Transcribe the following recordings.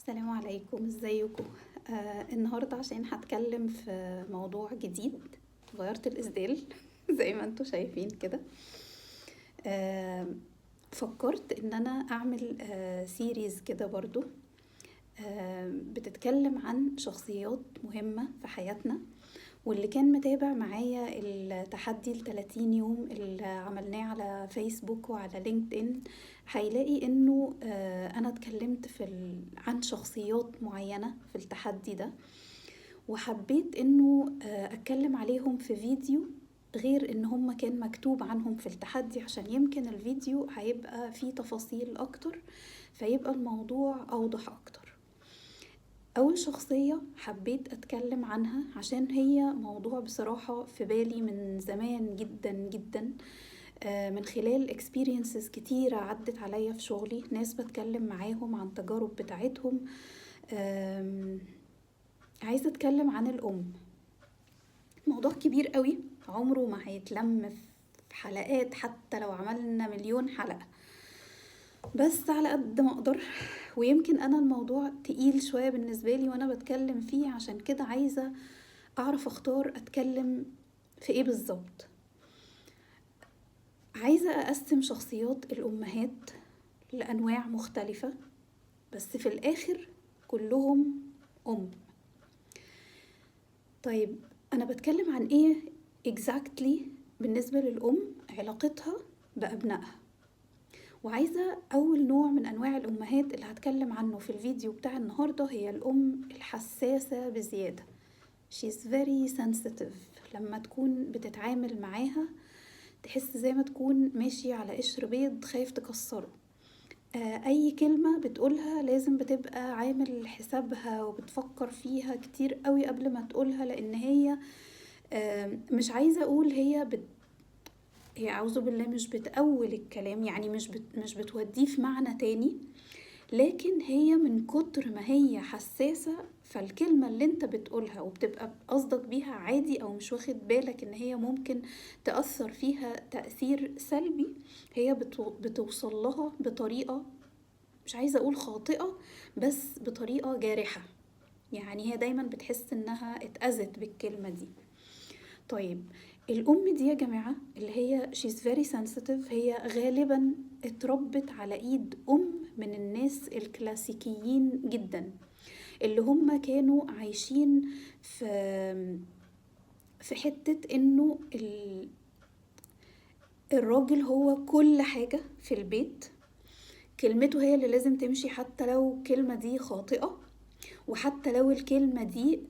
السلام عليكم، ازيكم؟ النهارده عشان هتكلم في موضوع جديد. غيرت الاسدال زي ما انتوا شايفين كده. آه فكرت ان انا اعمل سيريز كده برضو. بتتكلم عن شخصيات مهمة في حياتنا، واللي كان متابع معايا التحدي ال30 يوم اللي عملناه على فيسبوك وعلى لينكد ان هيلاقي انه انا اتكلمت عن شخصيات معينة في التحدي ده، وحبيت انه اتكلم عليهم في فيديو غير ان هم كان مكتوب عنهم في التحدي، عشان يمكن الفيديو هيبقى فيه تفاصيل اكتر فيبقى الموضوع اوضح اكتر. أول شخصية حبيت أتكلم عنها عشان هي موضوع بصراحة في بالي من زمان جدا جدا، من خلال experiences كتيرة عدت عليا في شغلي، ناس بتكلم معاهم عن تجارب بتاعتهم. عايزة أتكلم عن الأم. موضوع كبير قوي، عمره ما هيتلم في حلقات حتى لو عملنا مليون حلقة، بس على قد ما اقدر. ويمكن انا الموضوع تقيل شوية بالنسبة لي وانا بتكلم فيه، عشان كده عايزة اعرف اختار اتكلم في ايه بالظبط. عايزة اقسم شخصيات الامهات لانواع مختلفة، بس في الاخر كلهم ام. طيب انا بتكلم عن ايه exactly بالنسبة للام؟ علاقتها بابنائها. وعايزة أول نوع من أنواع الأمهات اللي هتكلم عنه في الفيديو بتاع النهاردة هي الأم الحساسة بزيادة. She's very sensitive. لما تكون بتتعامل معاها تحس زي ما تكون ماشي على قشر بيض خايف تكسره. أي كلمة بتقولها لازم بتبقى عامل حسابها وبتفكر فيها كتير قوي قبل ما تقولها، لأن هي مش عايزة أقول هي أعوذ بالله مش بتأول الكلام، يعني مش بتوديه في معنى تاني، لكن هي من كتر ما هي حساسة، فالكلمة اللي انت بتقولها وبتبقى قصدك بيها عادي او مش واخد بالك ان هي ممكن تأثر فيها تأثير سلبي، هي بتوصل لها بطريقة مش عايزة اقول خاطئة، بس بطريقة جارحة. يعني هي دايما بتحس انها اتأذت بالكلمة دي. طيب الأم دي يا جماعة اللي هي she's very sensitive، هي غالبا اتربت على ايد من الناس الكلاسيكيين جدا، اللي هم كانوا عايشين في حتة انه الراجل هو كل حاجة في البيت، كلمته هي اللي لازم تمشي حتى لو كلمة دي خاطئة، وحتى لو الكلمة دي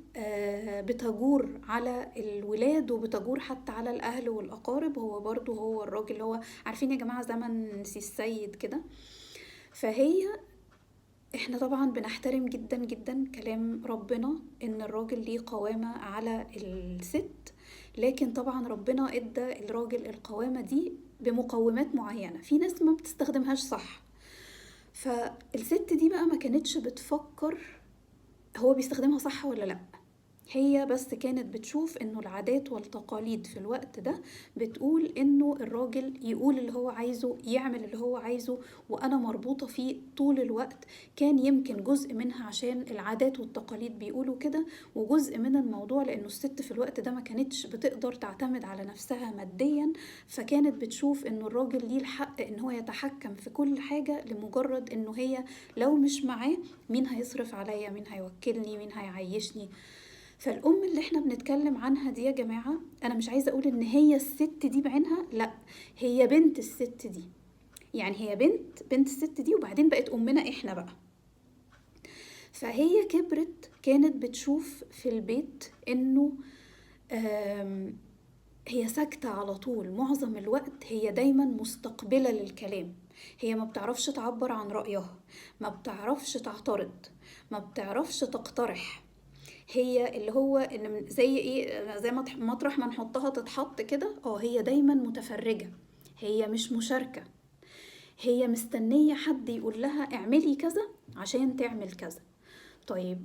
بتجور على الولاد وبتجور حتى على الأهل والأقارب، هو برضو هو الراجل. هو عارفين يا جماعة زمن سي السيد كده. فهي احنا طبعا بنحترم جدا جدا كلام ربنا ان الراجل ليه قوامة على الست، لكن طبعا ربنا ادى الراجل القوامة دي بمقومات معينة، في ناس ما بتستخدمهاش صح. فالست دي بقى ما كانتش بتفكر هو بيستخدمها صح ولا لأ، هي بس كانت بتشوف انه العادات والتقاليد في الوقت ده بتقول انه الراجل يقول اللي هو عايزه، يعمل اللي هو عايزه، وانا مربوطة فيه طول الوقت. كان يمكن جزء منها عشان العادات والتقاليد بيقولوا كده، وجزء من الموضوع لانه الست في الوقت ده ما كانتش بتقدر تعتمد على نفسها ماديا، فكانت بتشوف انه الراجل ليه الحق ان هو يتحكم في كل حاجة، لمجرد انه هي لو مش معاه مين هيصرف عليا، مين هيوكلني، مين هيعيشني. فالأم اللي احنا بنتكلم عنها دي يا جماعة، أنا مش عايزة أقول إن هي الست دي بعينها، لأ، هي بنت الست دي. يعني هي بنت الست دي، وبعدين بقت أمنا احنا بقى. فهي كبرت كانت بتشوف في البيت إنه هي ساكتة على طول معظم الوقت، هي دايما مستقبلة للكلام، هي ما بتعرفش تعبر عن رأيها، ما بتعرفش تعترض، ما بتعرفش تقترح. هي اللي هو ان زي ايه، زي مطرح ما نحطها تتحط كده. هي دايما متفرجة، هي مش مشاركة، هي مستنية حد يقول لها اعملي كذا عشان تعمل كذا. طيب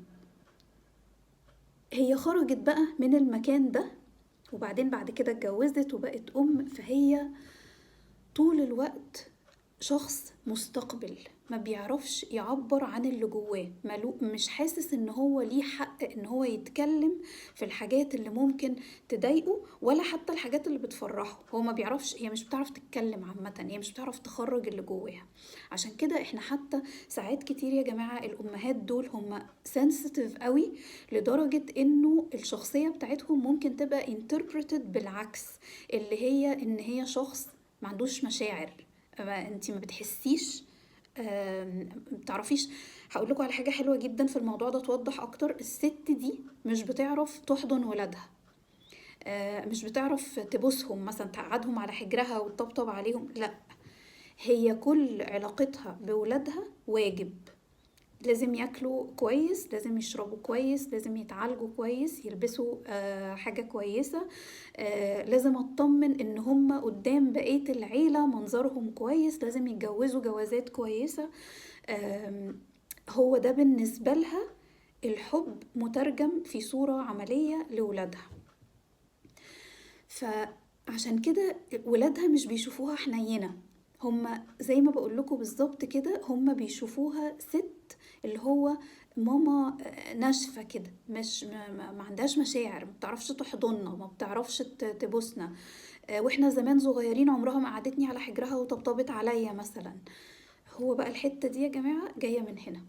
هي خرجت بقى من المكان ده، وبعدين بعد كده اتجوزت وبقت فهي طول الوقت شخص مستقبل، ما بيعرفش يعبر عن اللي جواه، مش حاسس ان هو ليه حق ان هو يتكلم في الحاجات اللي ممكن تضايقه ولا حتى الحاجات اللي بتفرحه. هو ما بيعرفش، هي مش بتعرف تتكلم عامة، هي مش بتعرف تخرج اللي جواها. عشان كده احنا حتى ساعات كتير يا جماعة الامهات دول هم سنسيتيف قوي، لدرجة انه الشخصية بتاعتهم ممكن تبقى interpreted بالعكس، اللي هي ان هي شخص ما عندوش مشاعر. انتي ما بتحسيش، متعرفيش. هقول لكم على حاجة حلوة جدا في الموضوع ده توضح اكتر. الست دي مش بتعرف تحضن ولادها، مش بتعرف تبوسهم مثلا، تقعدهم على حجرها وتطبطب عليهم، لا، هي كل علاقتها بولادها واجب. لازم ياكلوا كويس، لازم يشربوا كويس، لازم يتعالجوا كويس، يلبسوا حاجة كويسة، لازم اطمن ان هم قدام بقية العيلة منظرهم كويس، لازم يتجوزوا جوازات كويسة. هو ده بالنسبة لها الحب مترجم في صورة عملية لولادها. فعشان كده ولادها مش بيشوفوها حنينة، هما زي ما بقولكوا بالظبط كده، هما بيشوفوها ست اللي هو ماما ناشفة كده، مش ما عندهاش مشاعر، ما بتعرفش تحضننا، ما بتعرفش تبوسنا. واحنا زمان صغيرين عمرها ما قعدتني على حجرها وطبطبت عليا مثلا. هو بقى الحتة دي يا جماعة جاية من هنا،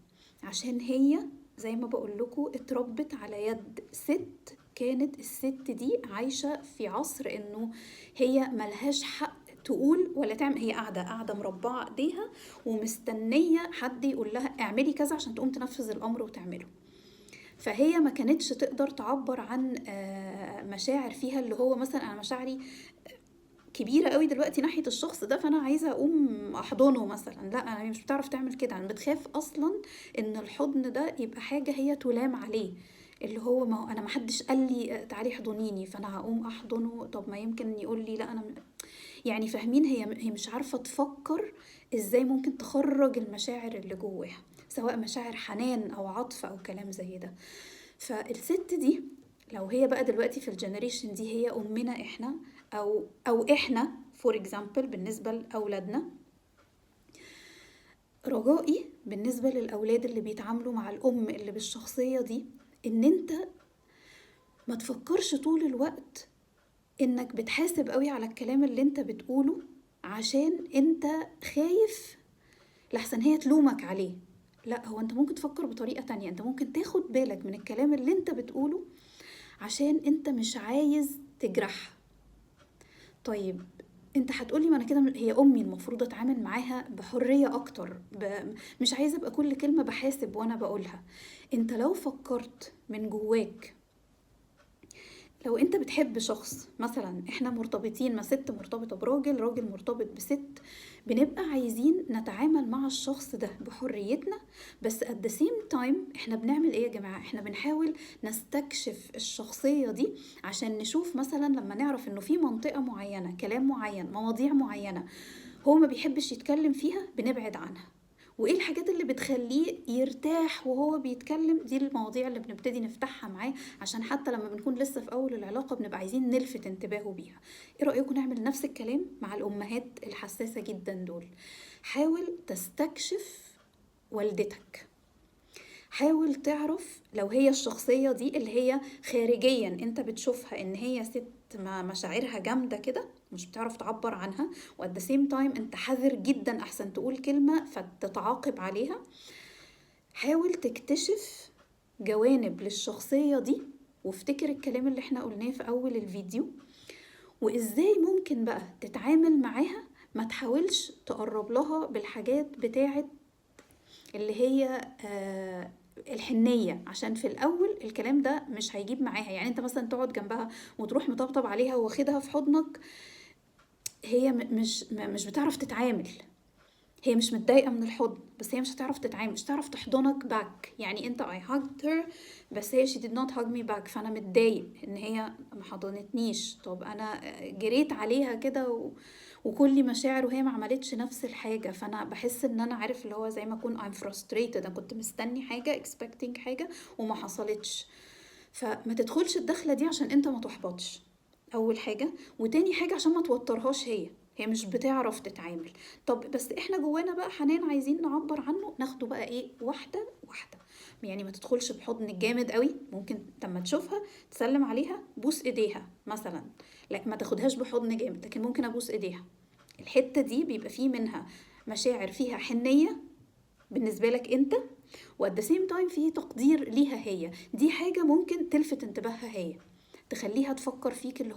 عشان هي زي ما بقولكوا اتربت على يد ست، كانت الست دي عايشة في عصر انه هي ملهاش حق تقول ولا تعمل، هي قاعدة مربعة ايديها ومستنية حد يقول لها اعملي كذا عشان تقوم تنفذ الامر وتعمله. فهي ما كانتش تقدر تعبر عن مشاعر فيها، اللي هو مثلا انا مشاعري كبيرة قوي دلوقتي ناحية الشخص ده فانا عايزة اقوم احضنه مثلا، لا، انا مش بتعرف تعمل كده. انا بتخاف اصلا ان الحضن ده يبقى حاجة هي تلام عليه، اللي هو ما هو انا محدش قال لي تعالي احضنيني فانا هقوم احضنه، طب ما يمكن يقول لي لا انا يعني فاهمين، هي مش عارفة تفكر ازاي ممكن تخرج المشاعر اللي جواها، سواء مشاعر حنان او عطف او كلام زي ده. فالست دي لو هي بقى دلوقتي في الجنريشن دي هي امنا احنا، او احنا فور اكزامبل بالنسبه لاولادنا، رجائي بالنسبه للاولاد اللي بيتعاملوا مع الام اللي بالشخصيه دي، ان انت ما تفكرش طول الوقت انك بتحاسب قوي على الكلام اللي انت بتقوله عشان انت خايف لحسن هي تلومك عليه. لا، هو انت ممكن تفكر بطريقه تانية، انت ممكن تاخد بالك من الكلام اللي انت بتقوله عشان انت مش عايز تجرحها. طيب انت هتقولي ما انا كده هي امي المفروض اتعامل معاها بحرية اكتر، مش عايزة ابقى كل كلمة بحاسب وانا بقولها. انت لو فكرت من جواك، لو انت بتحب شخص مثلا، احنا مرتبطين، ما ست مرتبطة براجل، راجل مرتبط بست، بنبقى عايزين نتعامل مع الشخص ده بحريتنا، بس at the same time احنا بنعمل ايه يا جماعة؟ احنا بنحاول نستكشف الشخصية دي عشان نشوف مثلا لما نعرف انه في منطقة معينة، كلام معين، مواضيع معينة هو ما بيحبش يتكلم فيها، بنبعد عنها. وايه الحاجات اللي بتخليه يرتاح وهو بيتكلم، دي المواضيع اللي بنبتدي نفتحها معاه، عشان حتى لما بنكون لسه في اول العلاقة بنبقى عايزين نلفت انتباهه بيها. ايه رأيكم نعمل نفس الكلام مع الامهات الحساسة جدا دول؟ حاول تستكشف والدتك، حاول تعرف لو هي الشخصية دي اللي هي خارجيا انت بتشوفها ان هي ست مشاعرها جامدة كده مش بتعرف تعبر عنها، وات ذا سيم تايم انت حذر جدا احسن تقول كلمة فتتعاقب عليها. حاول تكتشف جوانب للشخصية دي، وافتكر الكلام اللي احنا قلناه في اول الفيديو، وازاي ممكن بقى تتعامل معاها. ما تحاولش تقرب لها بالحاجات بتاعت اللي هي الحنية، عشان في الأول الكلام ده مش هيجيب معاها. يعني انت مثلا تقعد جنبها وتروح مطبطب عليها واخدها في حضنك، هي مش بتعرف تتعامل، هي مش متضايقة من الحضن، بس هي مش هتعرف تتعامل، مش هتعرف تحضنك باك. يعني انت I hugged her بس هي she did not hug me back، فانا متضايق ان هي ما حضنتنيش، طب انا جريت عليها كده وكل مشاعر وهي ما عملتش نفس الحاجة، فانا بحس ان انا عارف اللي هو زي ما اكون I'm frustrated، انا كنت مستني حاجة expecting حاجة وما حصلتش. فما تدخلش الدخلة دي عشان انت ما تحبطش، اول حاجة. وتاني حاجة عشان ما توترهاش هي، هي مش بتعرف تتعامل. طب بس احنا جوانا بقى حنان عايزين نعبر عنه، ناخده بقى ايه واحدة واحدة. يعني ما تدخلش بحضن جامد قوي، ممكن لما تشوفها تسلم عليها بوس ايديها مثلا، لا ما تاخدهاش بحضن جامد، لكن ممكن ابوس ايديها. الحتة دي بيبقى فيه منها مشاعر فيها حنية بالنسبة لك انت، وات ذا سيم تايم فيه تقدير ليها هي. دي حاجة ممكن تلفت انتباهها هي، تخليها تفكر فيك اللي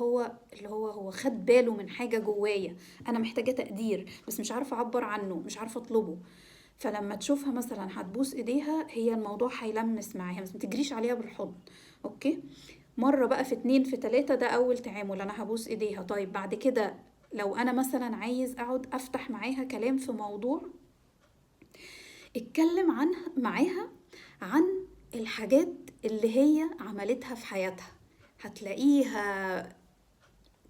هو خد باله من حاجة جوايا، انا محتاجة تقدير بس مش عارفة اعبر عنه، مش عارفة اطلبه. فلما تشوفها مثلا هتبوس ايديها، هي الموضوع هيلمس معاها، بس متجريش عليها بالحضن. اوكي، مرة بقى في 2 في 3 ده اول تعامل، انا هبوس ايديها. طيب بعد كده لو انا مثلا عايز اقعد افتح معاها كلام في موضوع، اتكلم معاها عن الحاجات اللي هي عملتها في حياتها. هتلاقيها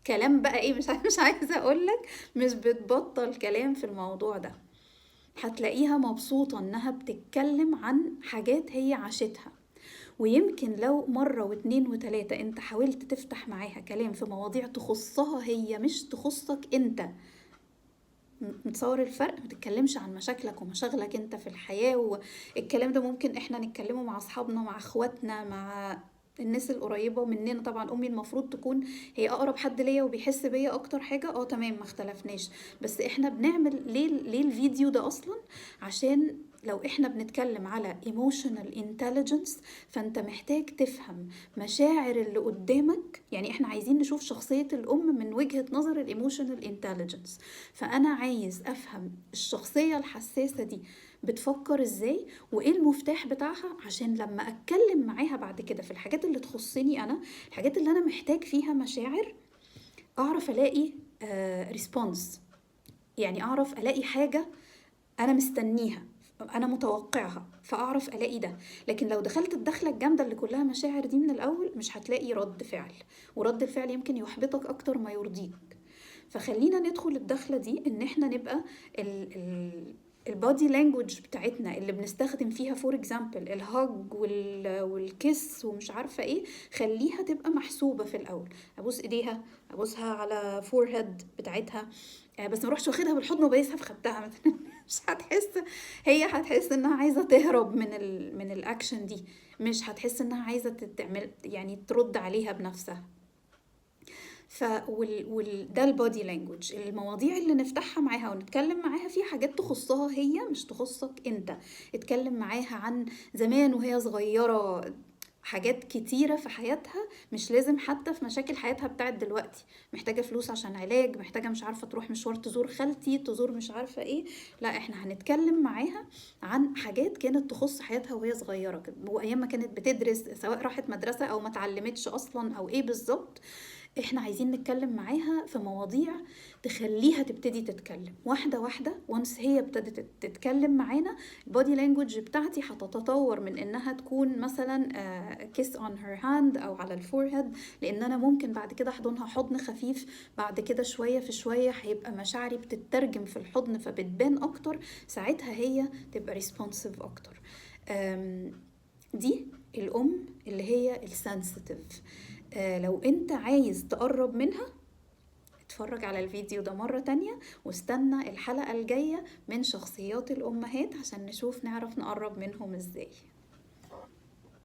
كلام بقى ايه، مش عايزة اقولك، مش بتبطل كلام في الموضوع ده. هتلاقيها مبسوطة انها بتتكلم عن حاجات هي عاشتها. ويمكن لو مرة واتنين وتلاتة انت حاولت تفتح معاها كلام في مواضيع تخصها هي مش تخصك انت، متصور الفرق؟ ما تتكلمش عن مشاكلك ومشاغلك انت في الحياة، والكلام ده ممكن احنا نتكلمه مع اصحابنا، مع اخواتنا، مع الناس القريبة مننا. طبعا امي المفروض تكون هي اقرب حد ليا وبيحس بيا اكتر حاجة، تمام ما اختلفناش. بس احنا بنعمل ليه الفيديو ده اصلا؟ عشان لو احنا بنتكلم على emotional intelligence، فانت محتاج تفهم مشاعر اللي قدامك. يعني احنا عايزين نشوف شخصية الام من وجهة نظر الايموشنال انتليجنس، فانا عايز افهم الشخصية الحساسة دي بتفكر ازاي، وايه المفتاح بتاعها، عشان لما اتكلم معاها بعد كده في الحاجات اللي تخصني انا، الحاجات اللي انا محتاج فيها مشاعر، اعرف الاقي ريسبونس. يعني اعرف الاقي حاجة انا مستنيها، انا متوقعها، فاعرف الاقي ده. لكن لو دخلت الدخله الجامده اللي كلها مشاعر دي من الاول، مش هتلاقي رد فعل، ورد الفعل يمكن يحبطك اكتر ما يرضيك. فخلينا ندخل الدخله دي ان احنا نبقى البادي لانجوج بتاعتنا اللي بنستخدم فيها، فور اكزامبل الهج والكيس ومش عارفه ايه، خليها تبقى محسوبه في الاول. ابوس ايديها، ابوسها على فور-هيد بتاعتها، بس ما اروحش واخدها بالحضن وبايسها في خدها مش هتحس، هي هتحس انها عايزه تهرب من الاكشن دي، مش هتحس انها عايزه تعمل يعني ترد عليها بنفسها. ده البودي لانجوج. المواضيع اللي نفتحها معاها ونتكلم معاها فيها حاجات تخصها هي مش تخصك انت. اتكلم معاها عن زمان وهي صغيرة، حاجات كتيرة في حياتها، مش لازم حتى في مشاكل حياتها بتاعت دلوقتي، محتاجة فلوس عشان علاج، محتاجة مش عارفة تروح مشوار تزور خالتي، تزور مش عارفة ايه. لا، احنا هنتكلم معاها عن حاجات كانت تخص حياتها وهي صغيرة، وايام ما كانت بتدرس، سواء راحت مدرسة او ما تعلمتش اصلا او ايه بالظبط. احنا عايزين نتكلم معاها في مواضيع تخليها تبتدي تتكلم واحدة واحدة. وانس هي ابتدت تتكلم معانا، البودي لانجوج بتاعتي هتتطور من انها تكون مثلا كيس اون هير هاند او على الفور-هيد، لان انا ممكن بعد كده احضنها حضن خفيف، بعد كده شوية في شوية هيبقى مشاعري بتترجم في الحضن فبتبان اكتر، ساعتها هي تبقى ريسبونسيف اكتر. دي الام اللي هي السنسيتيف. لو انت عايز تقرب منها، اتفرج على الفيديو ده مرة تانية، واستنى الحلقة الجاية من شخصيات الأمهات عشان نشوف نعرف نقرب منهم ازاي.